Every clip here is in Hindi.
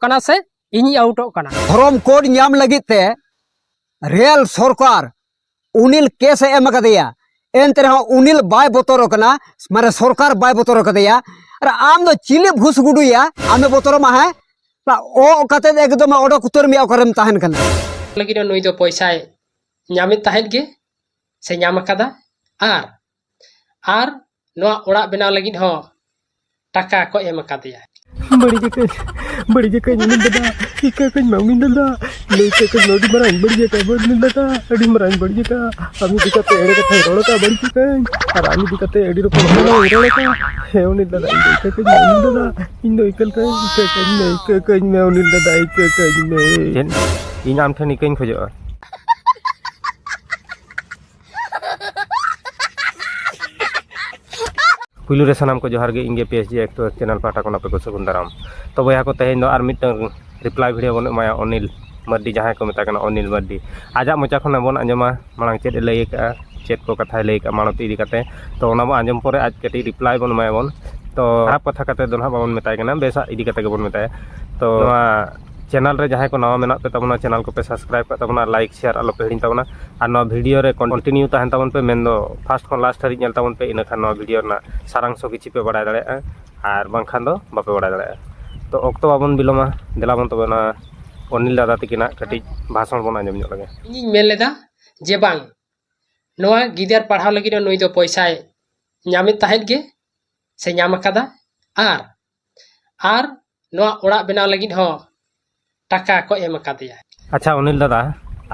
कना से इन आउटो कना धर्म कोड नाम लगित ते रेल सरकार उनिल केस एम कदेया एनते रह उनिल बाय बोतरो कना मारे सरकार बाय बोतरो कदेया अरे आम दो चिले भूस गुडुया आमे बोतरो मा है ओ कते एकदम ओडो कुतर मिया करम ताहन कना लगी नुई दो पैसा ᱧᱟᱢᱮᱫ ᱛᱟᱦᱮᱸᱫ गे से ᱧᱟᱢ ᱟᱠᱟᱫᱟ ᱟᱨ ᱱᱚᱣᱟ ᱚᱲᱟᱜ ᱵᱮᱱᱟᱣ ᱞᱟᱹᱜᱤᱫ ᱦᱚᱸ ᱴᱟᱠᱟ ᱠᱚ ᱮᱢ ᱟᱠᱟᱫᱮᱭᱟ बड़ी जगह नहीं दादा इका कहीं मांगी दादा लेके कहीं नोटी मरांग बड़ी जगह बोल दादा अड़ी मरांग बड़ी जगह आमी दिखाते एड़े कथा रोड़ा का बड़ी जगह और आमी दिखाते एड़ी रो को रोड़ा का है उन्हें दादा इका कहीं मांगी दादा इन दो इकल का इका कहीं मैं उन्हें दादा इका कहीं मैं इन आम ठनी कहीं खोजो पुलु रे सानाम को जोहार गे इंगे पीएसजी एक तो चैनल पाटा को नापे को सगुन दाराम तो बया को तहेन दो आर मिटन रिप्लाई वीडियो बन माया अनिल मर्दी जहां को मेता कना अनिल मर्दी आजा मोचा खना बन आंजमा मांग चेत लई का चेत को कथा लई का मानती इदी कते तो ओना बन आंजम परे आज कटी रिप्लाई बन माया बन तो आप कथा कते दोना बन मेता कना बेसा इदी कते के बन मेता तो चैनल रे जहां को नवा मेना पे तबना चैनल को पे सब्सक्राइब कर तबना लाइक शेयर आलो पे हिडिन तबना और नवा वीडियो रे कंटिन्यू तहन तबन पे मेन दो फर्स्ट खन लास्ट हरि नेल तबन पे इना खान नवा वीडियो ना सारांश किछि पे बडाय दाड़े और बांखान दो बापे बडाय दाड़े तो ओक्तो बाबन बिलोमा देलाबन तबना अनिल दादा तकिना कटि भाषण बन आंजम ᱧᱚᱜ लगे ᱤᱧ ᱢᱮᱱ ᱞᱮᱫᱟ ᱡᱮ ᱵᱟᱝ ᱱᱚᱣᱟ ᱜᱤᱫᱟᱹᱨ ᱯᱟᱲᱦᱟᱣ ᱞᱟᱹᱜᱤᱫ ᱱᱩᱭ ᱫᱚ ᱯᱚᱭᱥᱟᱭ ᱧᱟᱢᱮᱫ ᱛᱟᱦᱮᱸᱫ गे से ᱧᱟᱢ ᱟᱠᱟᱫᱟ ᱟᱨ ᱱᱚᱣᱟ ᱚᱲᱟᱜ ᱵᱮᱱᱟᱣ ᱞᱟᱹᱜᱤᱫ ᱦᱚᱸ टाका को एम अकादेया। अच्छा अनिल दादा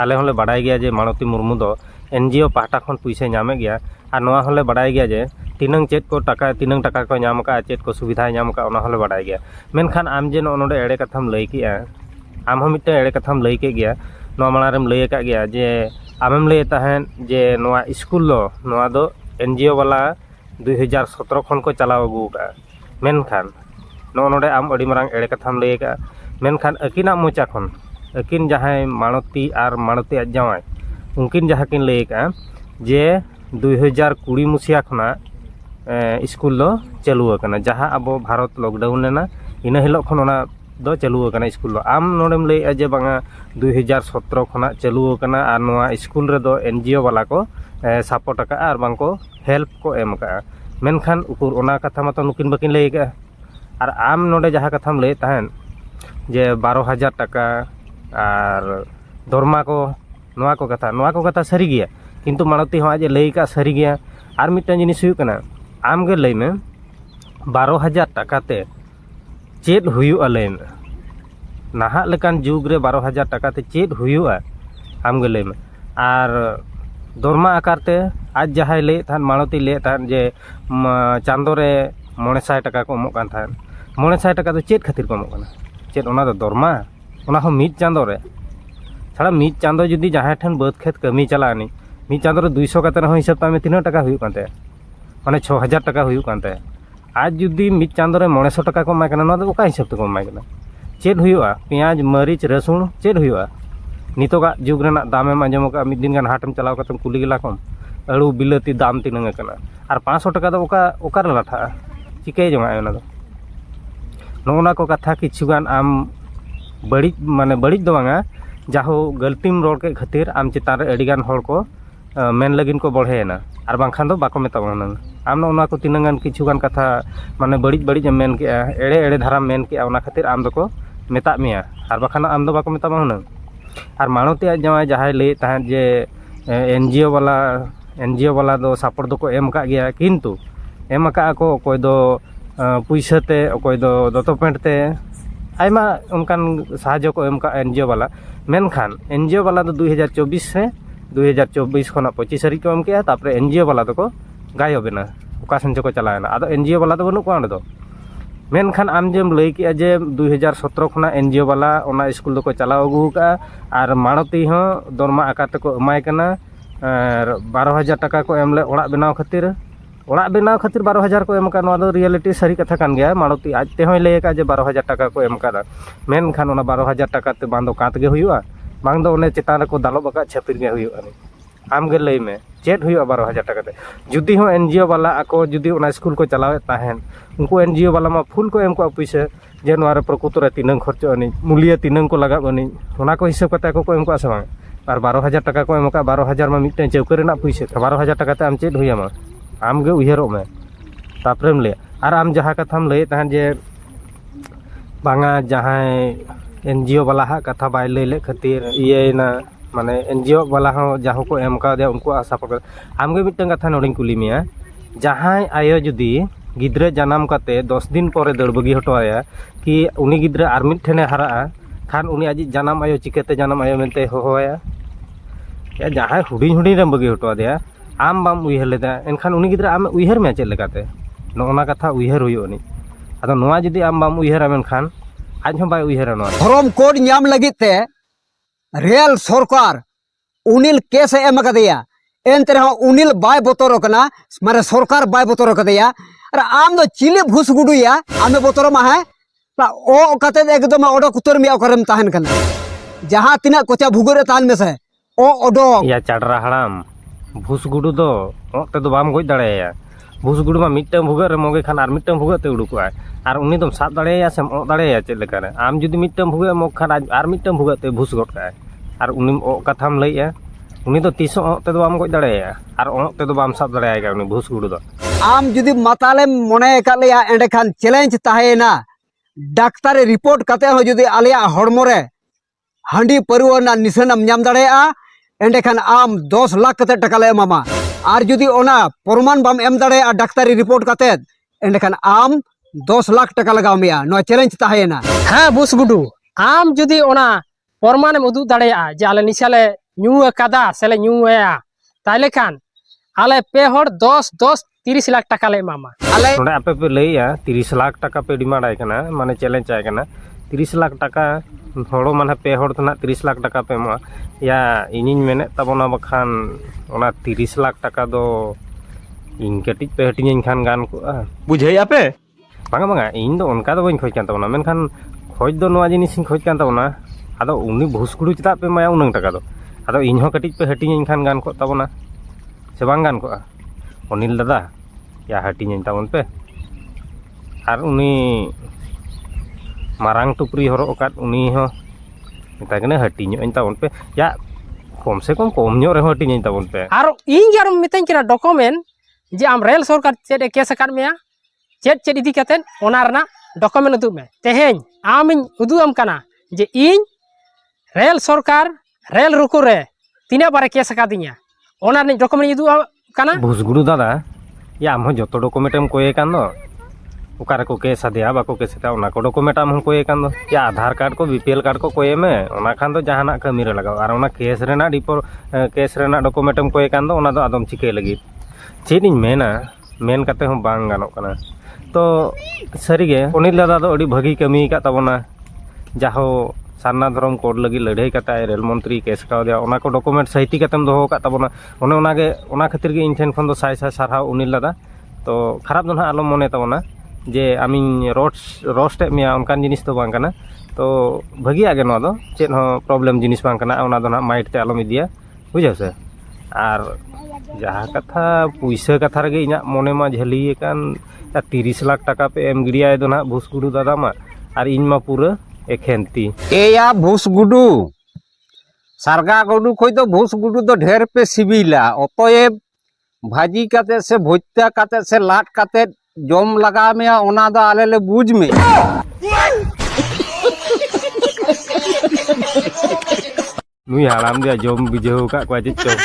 आले होले बड़ाय गया जे मानती मुर्मू दो एनजीओ पाहटा खन पैसा नामे गया और नवा होले बड़ाय गया जे तीनंग चेत को टाका तीनंग टाका को नाम का चेत को सुविधा नाम का ओना होले बड़ाय गया मेनखान आम जे नोडे एड़े कथाम लई किया आम हम मिटे एड़े कथाम लई के गया नवा मालारेम लई का गया जे आमेम लई ताहेन जे नवा स्कूल दो एनजीओ वाला 2017 खन को चलाव अगू का मेनखान नोडे आम अड़ी मरांग एड़े कथाम लई का मेनखान अकिना मोचा खन अकिन जहां मानती और मानती जावाय उनकिन जहां किन लई का जे 2020 मुसिया खना स्कूल दो चालू अकना जहां अब भारत लॉकडाउन लेना इन हिलो खन ओना दो चालू अकना स्कूल दो आम नोडेम लई जे बांगा 2017 खना चालू अकना और नोआ स्कूल रे दो एनजीओ वाला को सपोर्ट का और बांको हेल्प को एम का मेनखान उकुर ओना कथा मत नुकिन बकिन लई का और आम नोडे जहां कथाम लई ताहेन जे 12,000 टाका और दरमा को नवा को कथा सरी गया किंतु मानती हो आज लई का सरी गया और मिटन जिनिस हुई कना आम गे लई में 12,000 टाका ते चेत हुयुआ लई में नाहा लेकान जुग रे 12,000 टाका ते चेत हुयुआ आम गे लई में और दरमा आकार ते आज जहां लई थान मानती लई थान जे चांदो रे 900 टाका को एमोग कान थान 900 टाका तो चेत खातिर को एमोग काना चेत ओना दो दरमा ओना हो मिद चांदो रे छाड़ा मिद चांदो जुदी जहां ठन बद खेत कमी चलानी मिद चांदो रे 200 काते हो हिसाब तामे 3 टाका हुयु कानते माने 6000 टाका हुयु कानते आज जुदी मिद चांदो रे 900 टाका को माय कना नो ओका हिसाब ते को माय कना चेत हुयुआ पियाज मरीच रसुन चेत हुयुआ नितोगा जुग रेना दाम एम आंजम का मिद दिन गान हाटम चलाव कातम कुली गिला कम अळु बिलाती दाम तिनंग कना और 500 टाका दो ओका रे लाठा चिकै जमा ओना दो नोना को कथा किछुगान आम बड़ी माने बड़ी दो बांगा जाहो गलतीम रोड के खातिर आम चितान रे अडिगान होड़ को मेन लगिन को बढ़ेना और बांखान दो बाको मेताबना आम नोना को तिनंगान किछुगान कथा माने बड़ी मेन के एड़े धारा मेन के ओना खातिर आम दो मेता मिया और बाखान आम दो बाको मेताबना और मानती जमाय जहां लई ताहें जे एनजीओ वाला दो सपोर्ट दो को एम का गया किंतु एम का को कोई दो पुइसाते अकोय दो दतो पेंट ते आयमा उनकान साहाय्य को एम का एनजीओ वाला मेनखान एनजीओ वाला दो 2024 से 2024 खना 25 तारीख को एम किया तापर एनजीओ वाला दो को गायबेना ओका सन को चलायना आदो एनजीओ वाला दो बनु को आंडे दो मेनखान आम जेम लई किया जे 2017 खना एनजीओ वाला ओना स्कूल दो को चलाव अगू का और मानती हो दरमा आकार ते को एमाय कना 12,000 टाका को एमले ओड़ा बनाव खातिर 12,000 को एम का रियलिटी सरी कथा कान गया मानती आज ते होय लई का जे 12,000 टाका को एम का मेनखान 12,000 टाका ते बांदो कात गे हुयुआ बांग दो ओने चितान को दालो बका छापिर गे हुयुआ आम गे लई में चेत हुई 12,000 टाका ते जुदी हो एनजीओ वाला ako जुदी ओना स्कूल को चलावे ताहेन उनको एनजीओ वाला मा फुल को एम को पैसे जे नोआ रे प्रकृत रे तिनंग खर्च अनि मूल्य तिनंग को लगा बनी ओना को हिसाब कते को एम को आसे बांग और 12,000 टाका को एम का 12,000 मा मिटे चौके रेना पैसे 12,000 टाका ते आम चेत हुई आमा आम गे उयहरो में तापरेम ले और आम जहाँ कथाम लई ताहन जे बांगा जहाँ एनजीओ वाला हा कथा बाय लई ले खातिर ये ना माने एनजीओ वाला हो जहाँ को एम का दे उनको आशा पकड़ आमगे मिटन कथा नोडिन कुली मिया जहाँ आयो जुदी गिद्रे जन्म काते 10 दिन पर दड़बगी हटवाया कि उनी गिद्रे आर मिट ठेने हरा खान उनी आज जन्म आयो चिकेते जन्म आयो मेनते होया या जहाँ हुडिन हुडिन रे बगी हटवा दे आम बाम उयहर लेदा एनखान उनी गिद्रे आम उयहर में चेद लेकाते नोना कथा उयहर हुयो नि आदो नोआ जुदी आम बाम उयहर मेनखान आज हम बाय उयहर नोआ धर्म कोड नाम लगित ते रेल सरकार उनिल केस एम कदिया एनते उनिल बाय बतर कना मारे सरकार बाय बतर कदिया और आम दो चिले भूस गुडुया आमे बतर मा है ओ कते एकदम ओडक उतर मिया करम ताहन कना जहां तिना कोचा भुगरे तान में से ओ ओडो या चढ़रा हड़ाम भूस गुडू दो ते दो बाम गोज दाड़ेया भूस गुडू मा मिटम भुगर रे मोगे खान आर मिटम भुगर ते उडुकुआ आर उनी दम साब दाड़ेया से ओ दाड़ेया चेद लेकारे आम जुदी मिटम भुगर मोग खान आर मिटम भुगर ते भूस गोट का आर उनी ओ कथाम लईया उनी दो तीसो ओ ते दो बाम गोज दाड़ेया आर ओ ते दो बाम साब दाड़ेया उनी भूस गुडू दो आम जुदी माताले मने कालिया एंडे खान चैलेंज ताहेना डाक्तार रिपोर्ट कते हो जुदी आलिया हड़मो रे हांडी परिवना निशानम नाम दाड़ेया एंडे खान आम 10 लाख कते टाका ले एमामा और जुदी ओना प्रमाण बाम एम दाड़ेया डाक्तारी रिपोर्ट कते एंडे खान आम 10 लाख टाका लगाव मिया नो चैलेंज ताहेना हाँ बुस गुडू आम जुदी ओना प्रमाण में उदू दाड़ेया जे आले निशाले न्यू कदा सेले न्यूया ताइले खान आले पे हर 30 लाख टाका ले मामा आले नोडे आपे पे लईया 30 लाख टाका पे डिमांड आय कना माने चैलेंज आय कना 30 लाख टाका हड़ो माने पे हड़ तना 30 लाख टाका पे मा या इनिन मेने तबना बखान ओना 30 लाख टाका दो इन कटिज पे हटिन खान गान को बुझे आपे बांगा बांगा इन दो उनका दो बइन खोज कान तबना मेनखान खोज दो नोआ जिनिस खोज कान तबना आदो उनी भूसकुड़ू चिता पे माया उनंग टाका दो आदो इन हो कटिज पे हटिन खान गान को तबना से बांग गान को अनिल दादा या हटिन तबन पे आर उनी मारांग टुपरी हरो ओकात उनी हो मेतागने हटिन तबन पे या कम से कम न्यो रे हटिन तबन पे आर इन जार मितन किना डॉक्यूमेंट जे आम रेल सरकार चेड केस अकाद मेया चेड इदी कतेन ओना रना डॉक्यूमेंट उदु में तेहेन आम इन उदु आम कना जे इन रेल सरकार रेल रुको रे तीना बारे केस अकादिया ओना नि डॉक्यूमेंट उदु कना भूसगुड़ू दादा या आम जो डॉक्यूमेंट एम कोये कान दो ओकारे को केस आदिया बाको केस ता ओना को डॉक्यूमेंट आम कोये कान दो या आधार कार्ड को बीपीएल कार्ड को कोये में ओना खान दो जहाना कमी रे लगाव आर ओना केस रेना केस रेना डॉक्यूमेंट एम कोये कान दो ओना दो आदम चिके लगी चेद इन मेना मेन काते हम बांग गानों कना तो सरीगे अनिल दादा दो अड़ी भागी कमी का तबना जाहो सारना धर्म कोड लगी लड़ाई कता रेल मंत्री केस का दिया ओना को डॉक्यूमेंट सहित कतम दो का तबना ओने ओनागे ओना खातिर गे इन ठेन खन दो साय साय सारहाव अनिल दादा तो खराब दो ना आलम मने तबना जे आमिन रोस्ट मिया उनकान जिनिस तो बांग कना तो भागी आगे नो दो चेद हो प्रॉब्लम जिनिस बांग कना ओना दो ना माइट ते आलम इदिया बुझाव से आर जहाँ कथा पैसा कथा रे इना मने मा झली कान 30 लाख टाका पे एम गिरिया दो ना भूसगुडू दादा मा और इन मा पूरा एखेंती एया भूस गुडू सारगा गुडू खोई तो भूस गुडू तो ढेर पे सिबिला अतएब भाजी काते से भुजता काते से लाट काते जम लगा में ओना दो आले ले बुझ में नुई हालाम दिया जम बिजो का को चिचो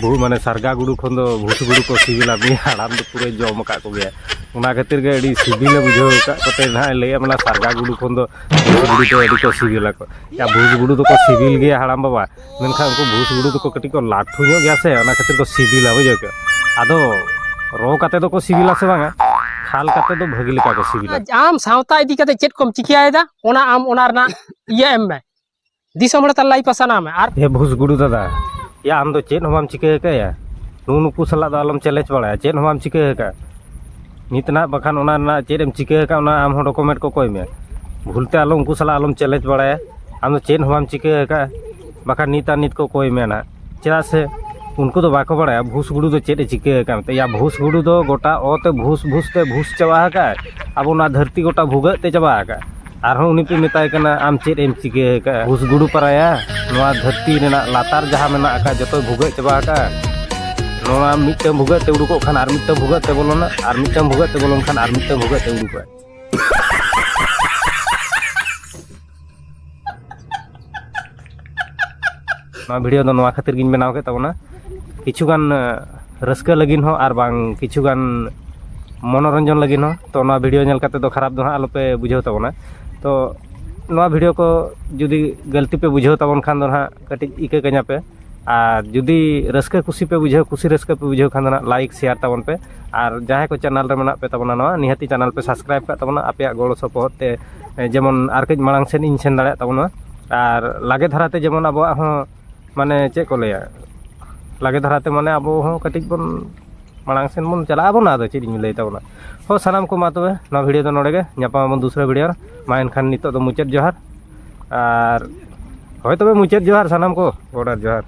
बहु माने सारगा गुडू खन दो भूसगुडू को सिबिला मी हालाम दो पूरे जम का को गया उना खातिर गे अड़ी सिबिला बुझो का कते ना ले मना सारगा गुडू खन दो भूसगुडू तो अड़ी को सिबिला को या भूसगुडू तो को सिबिल गया हालाम बाबा मेनखा उनको भूसगुडू तो को कटी को लाठू नो गया से ओना खातिर को सिबिला बुझो के आदो रो काते तो को सिबिला से बांगा खाल काते तो भगिल का को सिबिला आम सावता इदी कते चेड कोम चिकियायदा ओना आम ओना रना इया एम में दिसम हड़ तलाई पसाना में आर हे भूसगुडू दादा या आम दो चेड होम चिके का या नुनुकु सला दो आलम चैलेंज बड़ा चेड होम चिके का नितना बखान ओना ना चेड एम चिके का ओना आम हो डॉक्यूमेंट को कोई में भूलते आलम उनको सला आलम चैलेंज बड़ा आम दो चेड होम चिके का बखान निता नित को कोई में ना चेदा से उनको तो बाको बड़ा भूस गुडू तो चेत चिके कामते या भूस गुडू तो गोटा ओते भूस भूसते भूस चबा का अब उना धरती गोटा भुगते चबा का आरहों उनी पे मेताय कना आम चेत एम चिके का भूस गुडू पराया नोआ धरती रेना लातार जहां मेना का जतो भुगत चबा का नोआ मिटे भुगत ते उडुको खान आर मिटे भुगत ते बोलोना आर मिटे भुगत ते बोलोन खान आर मिटे भुगत ते उडुको ना वीडियो दो नोआ खातिर गिन बनाव के तबना किछुगान रस्का लगिन हो आर बांग किछुगान मनोरंजन लगिन हो तो ना वीडियो नेल काते दो खराब दो आलोपे बुझाव तबना तो नोआ वीडियो को जुदी गलती पे बुझाव तबन खान दो ना कटि इके कन्या पे और जुदी रस्का खुशी पे बुझाव खुशी रस्का पे बुझाव खान दो ना लाइक शेयर तबन पे और जहां को चैनल रे मेना पे तबना नोआ निहाती चैनल पे सब्सक्राइब का तबना आपे गोड़ो सपोर्ट ते जेमन आर कई मांग सेन इन सेन दाड़ा तबना और लागे धराते जेमन अब माने चे को लया लागे धराते माने अब कटिक बन मांग सेन बन चला अब ना चे लई तबना हो सानाम को मा तबे ना वीडियो दो नोडे गे ᱧᱟᱯᱟᱢ दूसरा वीडियो मा एनखान नितो दो मुचाद जोहार और होय तबे मुचाद जोहार सानाम को गोडार जोहार।